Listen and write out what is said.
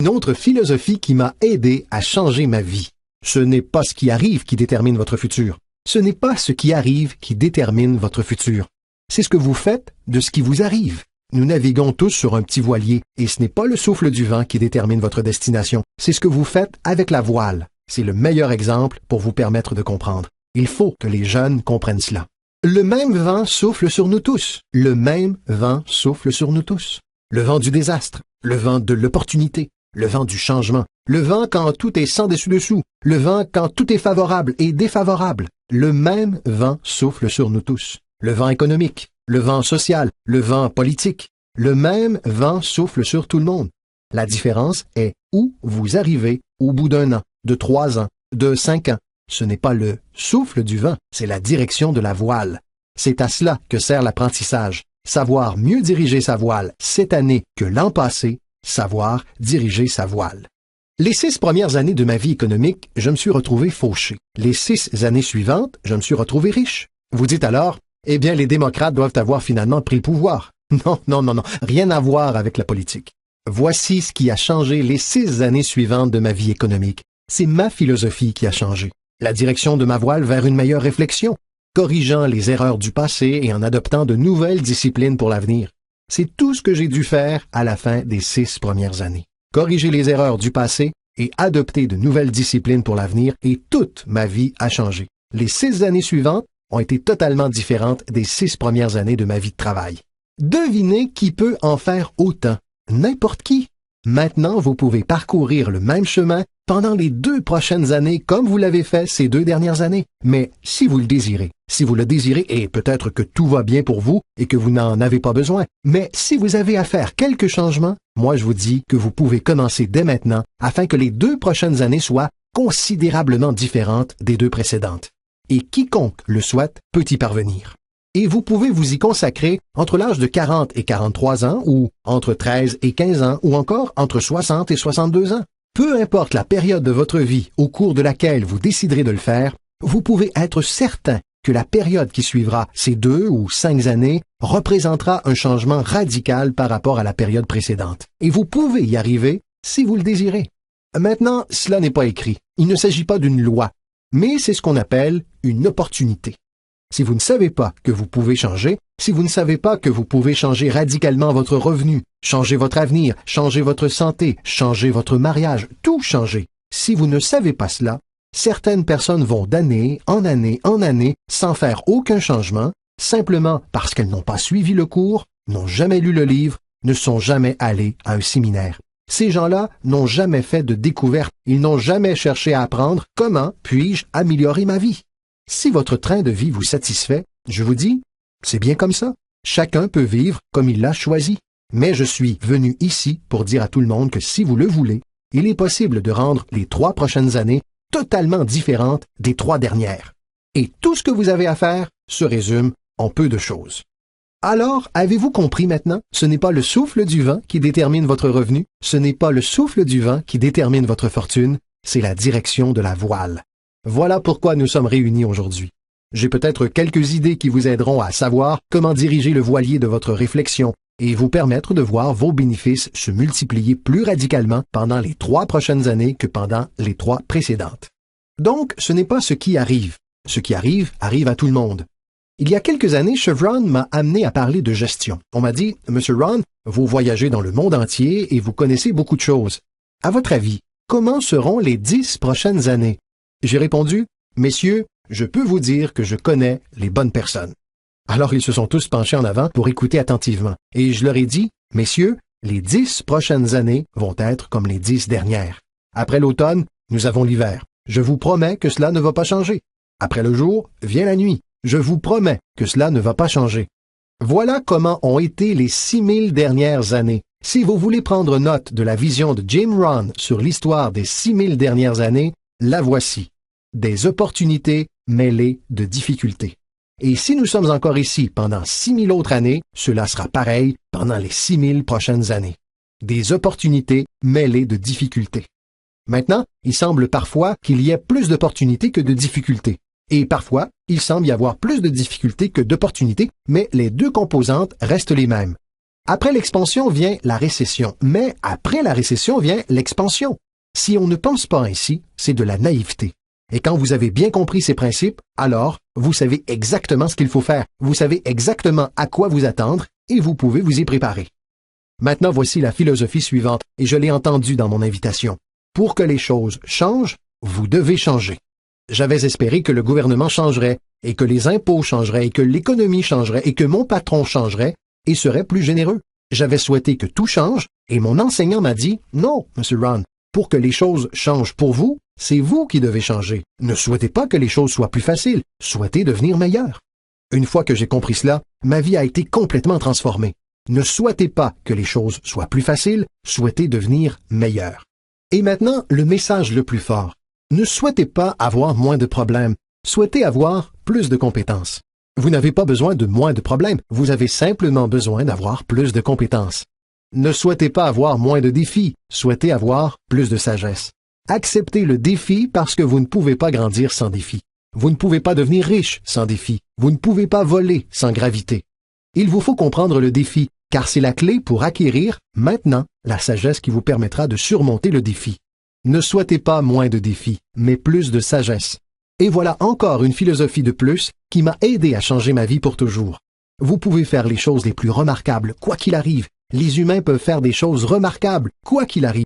Une autre philosophie qui m'a aidé à changer ma vie. Ce n'est pas ce qui arrive qui détermine votre futur. Ce n'est pas ce qui arrive qui détermine votre futur. C'est ce que vous faites de ce qui vous arrive. Nous naviguons tous sur un petit voilier et ce n'est pas le souffle du vent qui détermine votre destination. C'est ce que vous faites avec la voile. C'est le meilleur exemple pour vous permettre de comprendre. Il faut que les jeunes comprennent cela. Le même vent souffle sur nous tous. Le même vent souffle sur nous tous. Le vent du désastre, le vent de l'opportunité, le vent du changement, le vent quand tout est sans dessus-dessous, le vent quand tout est favorable et défavorable. Le même vent souffle sur nous tous. Le vent économique, le vent social, le vent politique. Le même vent souffle sur tout le monde. La différence est où vous arrivez au bout d'un an, de 3 ans, de 5 ans. Ce n'est pas le souffle du vent, c'est la direction de la voile. C'est à cela que sert l'apprentissage. Savoir mieux diriger sa voile cette année que l'an passé, savoir diriger sa voile. Les 6 premières années de ma vie économique, je me suis retrouvé fauché. Les 6 années suivantes, je me suis retrouvé riche. Vous dites alors, eh bien les démocrates doivent avoir finalement pris le pouvoir. Non, rien à voir avec la politique. Voici ce qui a changé les 6 années suivantes de ma vie économique. C'est ma philosophie qui a changé. La direction de ma voile vers une meilleure réflexion, corrigeant les erreurs du passé et en adoptant de nouvelles disciplines pour l'avenir. C'est tout ce que j'ai dû faire à la fin des 6 premières années. Corriger les erreurs du passé et adopter de nouvelles disciplines pour l'avenir et toute ma vie a changé. Les 6 années suivantes ont été totalement différentes des 6 premières années de ma vie de travail. Devinez qui peut en faire autant? N'importe qui. Maintenant, vous pouvez parcourir le même chemin pendant les 2 prochaines années comme vous l'avez fait ces 2 dernières années. Mais si vous le désirez, et peut-être que tout va bien pour vous et que vous n'en avez pas besoin, mais si vous avez à faire quelques changements, moi je vous dis que vous pouvez commencer dès maintenant afin que les 2 prochaines années soient considérablement différentes des 2 précédentes. Et quiconque le souhaite peut y parvenir. Et vous pouvez vous y consacrer entre l'âge de 40 et 43 ans, ou entre 13 et 15 ans, ou encore entre 60 et 62 ans. Peu importe la période de votre vie au cours de laquelle vous déciderez de le faire, vous pouvez être certain que la période qui suivra ces 2 ou 5 années représentera un changement radical par rapport à la période précédente. Et vous pouvez y arriver si vous le désirez. Maintenant, cela n'est pas écrit. Il ne s'agit pas d'une loi, mais c'est ce qu'on appelle une opportunité. Si vous ne savez pas que vous pouvez changer, si vous ne savez pas que vous pouvez changer radicalement votre revenu, changer votre avenir, changer votre santé, changer votre mariage, tout changer. Si vous ne savez pas cela, certaines personnes vont d'année en année en année sans faire aucun changement, simplement parce qu'elles n'ont pas suivi le cours, n'ont jamais lu le livre, ne sont jamais allées à un séminaire. Ces gens-là n'ont jamais fait de découverte, ils n'ont jamais cherché à apprendre comment puis-je améliorer ma vie. Si votre train de vie vous satisfait, je vous dis, c'est bien comme ça. Chacun peut vivre comme il l'a choisi. Mais je suis venu ici pour dire à tout le monde que si vous le voulez, il est possible de rendre les 3 prochaines années totalement différentes des 3 dernières. Et tout ce que vous avez à faire se résume en peu de choses. Alors, avez-vous compris maintenant? Ce n'est pas le souffle du vent qui détermine votre revenu, ce n'est pas le souffle du vent qui détermine votre fortune, c'est la direction de la voile. Voilà pourquoi nous sommes réunis aujourd'hui. J'ai peut-être quelques idées qui vous aideront à savoir comment diriger le voilier de votre réflexion et vous permettre de voir vos bénéfices se multiplier plus radicalement pendant les 3 prochaines années que pendant les 3 précédentes. Donc, ce n'est pas ce qui arrive. Ce qui arrive, arrive à tout le monde. Il y a quelques années, Chevron m'a amené à parler de gestion. On m'a dit, « Monsieur Ron, vous voyagez dans le monde entier et vous connaissez beaucoup de choses. À votre avis, comment seront les 10 prochaines années? » J'ai répondu, « Messieurs, je peux vous dire que je connais les bonnes personnes. » Alors ils se sont tous penchés en avant pour écouter attentivement. Et je leur ai dit, « Messieurs, les 10 prochaines années vont être comme les 10 dernières. Après l'automne, nous avons l'hiver. Je vous promets que cela ne va pas changer. Après le jour, vient la nuit. Je vous promets que cela ne va pas changer. » Voilà comment ont été les 6000 dernières années. Si vous voulez prendre note de la vision de Jim Rohn sur l'histoire des 6000 dernières années, la voici. Des opportunités mêlées de difficultés. Et si nous sommes encore ici pendant 6000 autres années, cela sera pareil pendant les 6000 prochaines années. Des opportunités mêlées de difficultés. Maintenant, il semble parfois qu'il y ait plus d'opportunités que de difficultés. Et parfois, il semble y avoir plus de difficultés que d'opportunités, mais les 2 composantes restent les mêmes. Après l'expansion vient la récession, mais après la récession vient l'expansion. Si on ne pense pas ainsi, c'est de la naïveté. Et quand vous avez bien compris ces principes, alors vous savez exactement ce qu'il faut faire, vous savez exactement à quoi vous attendre et vous pouvez vous y préparer. Maintenant, voici la philosophie suivante, et je l'ai entendue dans mon invitation. Pour que les choses changent, vous devez changer. J'avais espéré que le gouvernement changerait, et que les impôts changeraient, et que l'économie changerait, et que mon patron changerait, et serait plus généreux. J'avais souhaité que tout change, et mon enseignant m'a dit, « Non, M. Ron, pour que les choses changent pour vous, c'est vous qui devez changer. Ne souhaitez pas que les choses soient plus faciles, souhaitez devenir meilleur. » Une fois que j'ai compris cela, ma vie a été complètement transformée. Ne souhaitez pas que les choses soient plus faciles, souhaitez devenir meilleur. Et maintenant, le message le plus fort. Ne souhaitez pas avoir moins de problèmes, souhaitez avoir plus de compétences. Vous n'avez pas besoin de moins de problèmes, vous avez simplement besoin d'avoir plus de compétences. Ne souhaitez pas avoir moins de défis, souhaitez avoir plus de sagesse. Acceptez le défi parce que vous ne pouvez pas grandir sans défi. Vous ne pouvez pas devenir riche sans défi. Vous ne pouvez pas voler sans gravité. Il vous faut comprendre le défi, car c'est la clé pour acquérir, maintenant, la sagesse qui vous permettra de surmonter le défi. Ne souhaitez pas moins de défis, mais plus de sagesse. Et voilà encore une philosophie de plus qui m'a aidé à changer ma vie pour toujours. Vous pouvez faire les choses les plus remarquables, quoi qu'il arrive. Les humains peuvent faire des choses remarquables, quoi qu'il arrive.